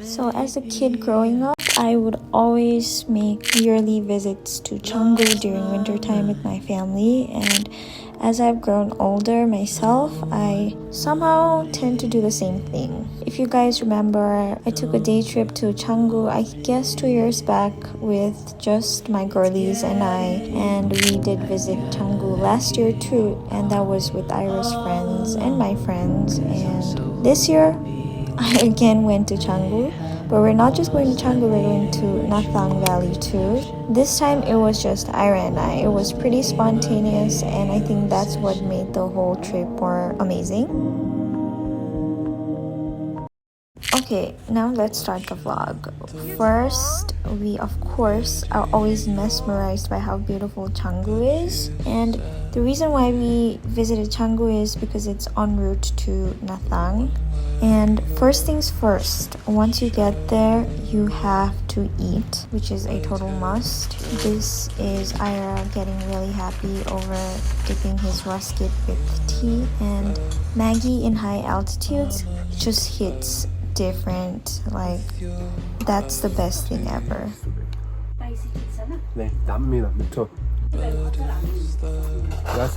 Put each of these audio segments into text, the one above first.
So as a kid growing up, I would always make yearly visits to Tsomgo during winter time with my family, and as I've grown older myself, I somehow tend to do the same thing. If you guys remember, I took a day trip to Tsomgo, I guess 2 years back, with just my girlies and I, and we did visit Tsomgo last year too, and that was with Ira's friends and my friends. And this year I again went to Tsomgo, but we're not just going to Tsomgo, we're going to Gnathang Valley too. This time it was just Ira and I. It was pretty spontaneous, and I think that's what made the whole trip more amazing. Okay, now let's start the vlog. First, we of course are always mesmerized by how beautiful Tsomgo is, and the reason why we visited Tsomgo is because it's en route to Nathang. And first things first, once you get there, you have to eat, which is a total must. This is Ira getting really happy over dipping his rusket with tea, and Maggie in high altitudes just hits different. Like, that's the best thing ever. 네, 납니다. 밑으로. That's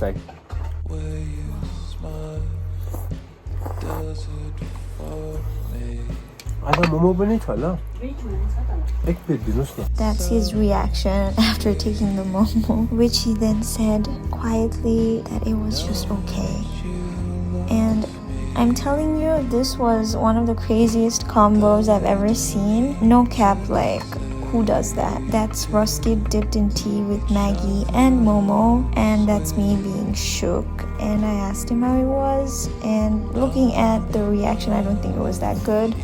That's his reaction after taking the momo, which he then said quietly that it was just okay. And I'm telling you, this was one of the craziest combos I've ever seen. No cap, like, who does that? That's rusket dipped in tea with Maggie and Momo, and that's me being shook. And I asked him how it was, and looking at the reaction, I don't think it was that good.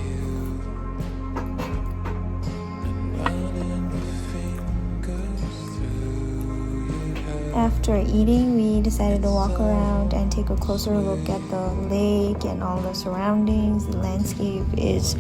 After eating, we decided to walk around and take a closer look at the lake and all the surroundings. The landscape is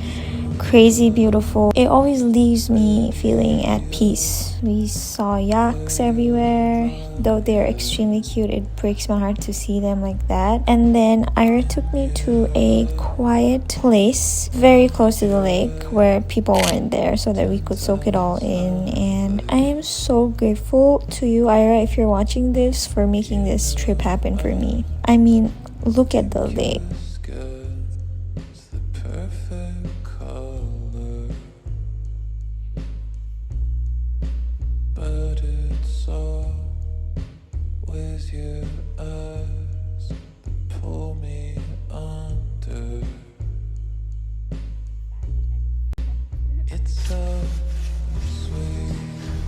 crazy beautiful. It always leaves me feeling at peace. We saw yaks everywhere. Though they're extremely cute, it breaks my heart to see them like that. And then Ira took me to a quiet place very close to the lake where people weren't there, so that we could soak it all in. And I am so grateful to you, Ira, if you're watching this, for making this trip happen for me. I mean, look at the lake.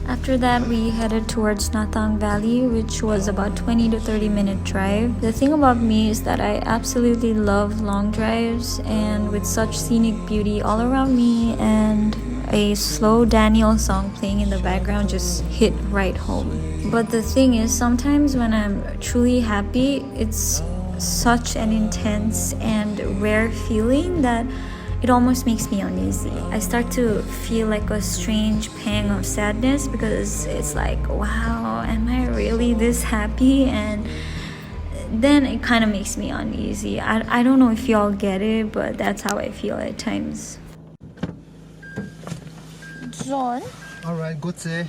After that, we headed towards Gnathang Valley, which was about 20 to 30 minute drive. The thing about me is that I absolutely love long drives, and with such scenic beauty all around me and a slow Daniel song playing in the background just hit right home. But the thing is, sometimes when I'm truly happy, it's such an intense and rare feeling that it almost makes me uneasy. I start to feel like a strange pang of sadness, because it's like, wow, am I really this happy? And then it kind of makes me uneasy. I don't know if y'all get it, but that's how I feel at times. John? Alright, good day.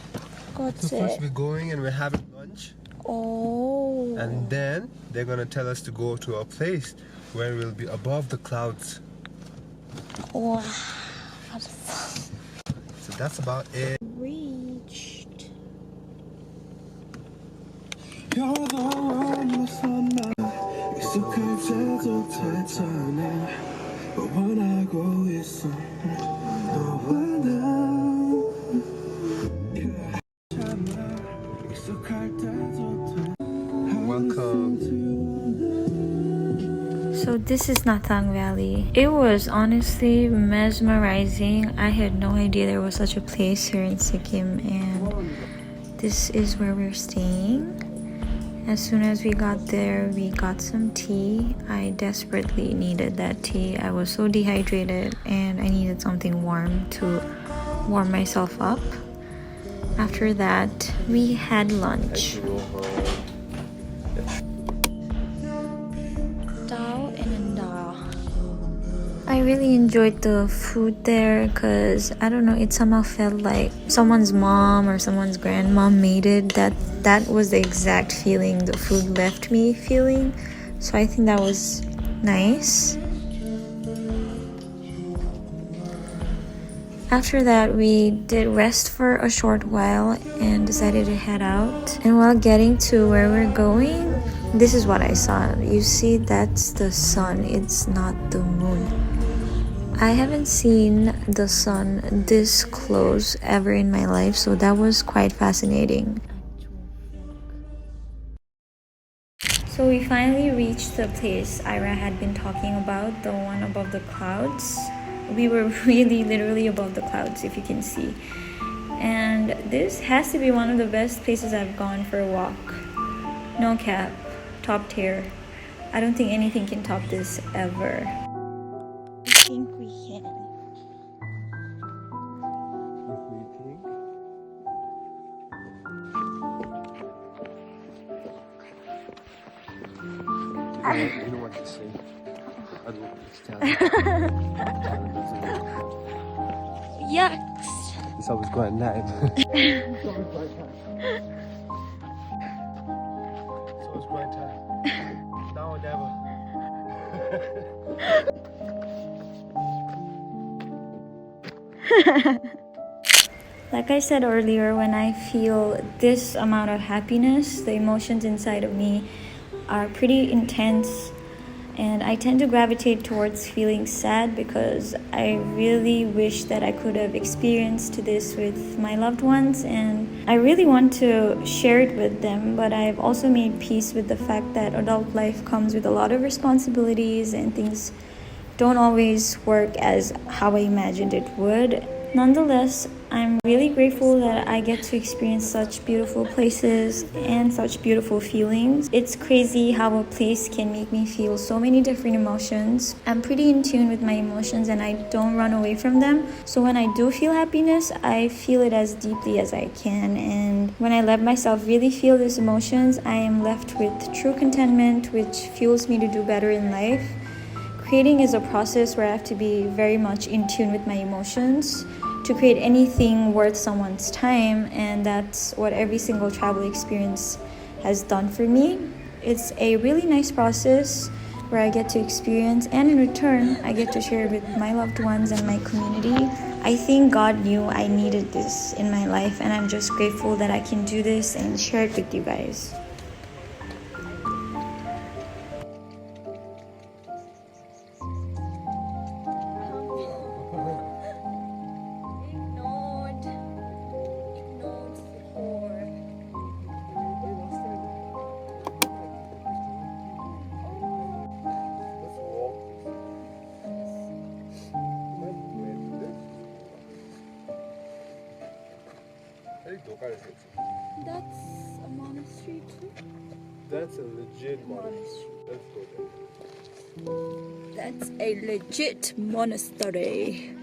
Good So first we're going and we're having lunch. Oh. And then they're gonna tell us to go to a place where we'll be above the clouds. Wow. So that's about it. Reached. Welcome. So this is Gnathang Valley. It was honestly mesmerizing. I had no idea there was such a place here in Sikkim, and this is where we're staying. As soon as we got there, we got some tea. I desperately needed that tea. I was so dehydrated and I needed something warm to warm myself up. After that, we had lunch. I really enjoyed the food there because I don't know, it somehow felt like someone's mom or someone's grandmom made it. That was the exact feeling the food left me feeling. So I think that was nice. After that, we did rest for a short while and decided to head out. And while getting to where we're going, this is what I saw. You see, that's the sun. It's not the moon. I haven't seen the sun this close ever in my life, so that was quite fascinating. So we finally reached the place Ira had been talking about, the one above the clouds. We were really literally above the clouds, if you can see. And this has to be one of the best places I've gone for a walk. No cap, top tier. I don't think anything can top this ever. I think we can. You know what to say. I don't know what to tell you. Yucks! This always going live. So it's my time. Now or never. Like I said earlier, when I feel this amount of happiness, the emotions inside of me are pretty intense, and I tend to gravitate towards feeling sad because I really wish that I could have experienced this with my loved ones, and I really want to share it with them. But I've also made peace with the fact that adult life comes with a lot of responsibilities and things don't always work as how I imagined it would. Nonetheless, I'm really grateful that I get to experience such beautiful places and such beautiful feelings. It's crazy how a place can make me feel so many different emotions. I'm pretty in tune with my emotions and I don't run away from them. So when I do feel happiness, I feel it as deeply as I can. And when I let myself really feel these emotions, I am left with true contentment, which fuels me to do better in life. Creating is a process where I have to be very much in tune with my emotions to create anything worth someone's time, and that's what every single travel experience has done for me. It's a really nice process where I get to experience, and in return, I get to share it with my loved ones and my community. I think God knew I needed this in my life, and I'm just grateful that I can do this and share it with you guys. That's a monastery too? That's a legit monastery. Let's go there. That's a legit monastery.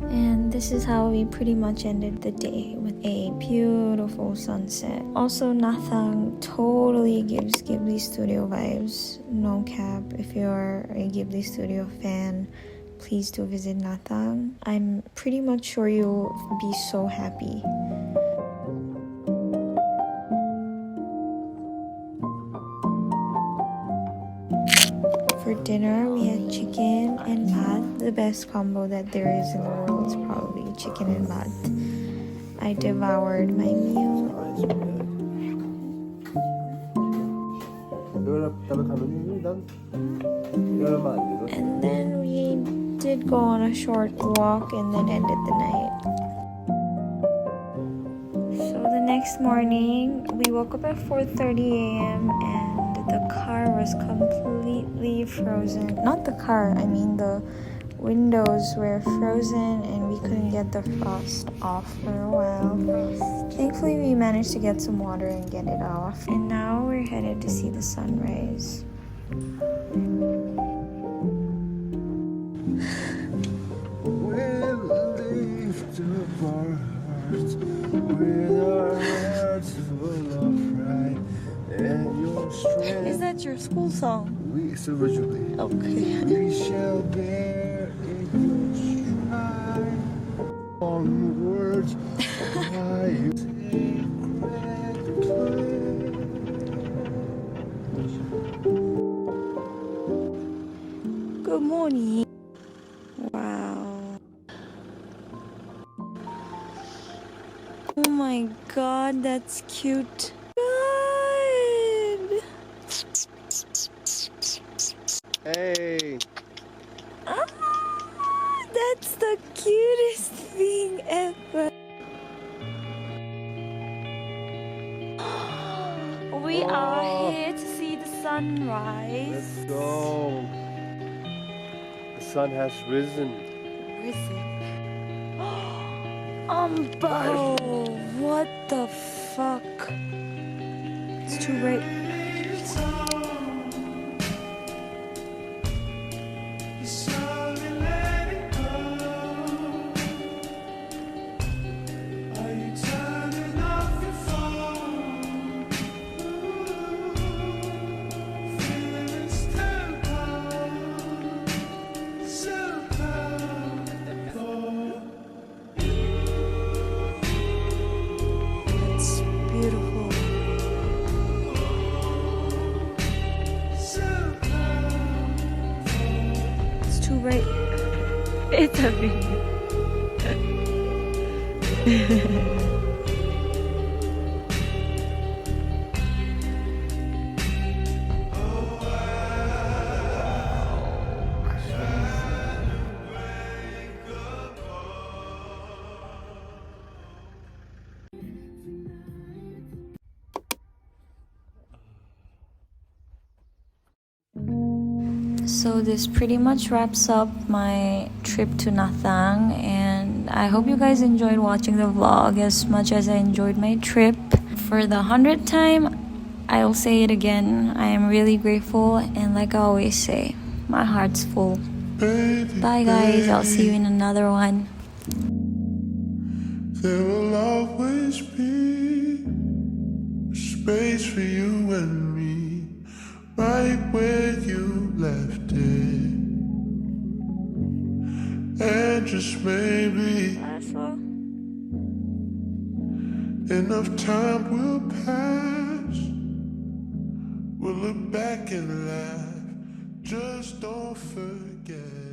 And this is how we pretty much ended the day, with a beautiful sunset. Also, Nathang totally gives Ghibli Studio vibes. No cap. If you're a Ghibli Studio fan, please do visit Nathang. I'm pretty much sure you'll be so happy. For dinner, we had chicken and bhat. The best combo that there is in the world is probably chicken and bhat. I devoured my meal. And then we did go on a short walk and then ended the night. So the next morning, we woke up at 4:30 a.m. and the car was completely frozen. Not the car, I mean the windows were frozen and we couldn't get the frost off for a while. Thankfully, we managed to get some water and get it off. And now we're headed to see the sunrise. Is that your school song? Silver Jubilee. Okay. We shall bear in your stride onwards by your sacred pledge. Good morning. Wow. Oh my god, that's cute. God. Hey! Ah, that's the cutest thing ever. We are here to see the sunrise. Let's go! The sun has risen. Risen. Umbo! What the fuck? It's too late. It's beautiful. It's too bright. It's a video. So this pretty much wraps up my trip to Nathang, and I hope you guys enjoyed watching the vlog as much as I enjoyed my trip. For the 100th time, I'll say it again, I am really grateful, and like I always say, my heart's full. Bye guys, I'll see you in another one. There will always be space for you and me, right where you left it. And just maybe enough time will pass. We'll look back and laugh. Just don't forget.